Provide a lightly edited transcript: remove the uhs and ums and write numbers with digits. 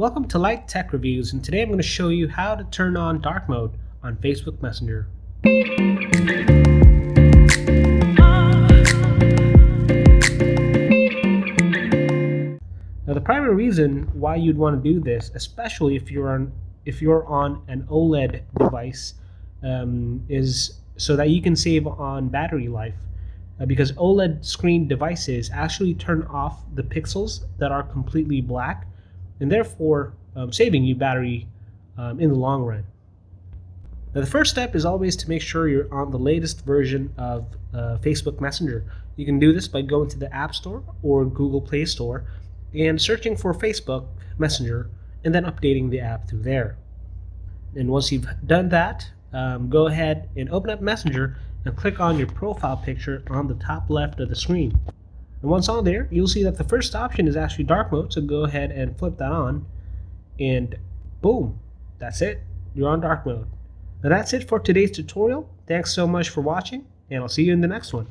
Welcome to Light Tech Reviews, and today I'm going to show you how to turn on dark mode on Facebook Messenger. Now, the primary reason why you'd want to do this, especially if you're on an OLED device, is so that you can save on battery life. Because OLED screen devices actually turn off the pixels that are completely black, and therefore saving you battery in the long run. Now, the first step is always to make sure you're on the latest version of Facebook Messenger. You can do this by going to the App Store or Google Play Store and searching for Facebook Messenger and then updating the app through there. And once you've done that, go ahead and open up Messenger and click on your profile picture on the top left of the screen. And once on there, you'll see that the first option is actually dark mode, so go ahead and flip that on, and boom, that's it. You're on dark mode. Now that's it for today's tutorial. Thanks so much for watching, and I'll see you in the next one.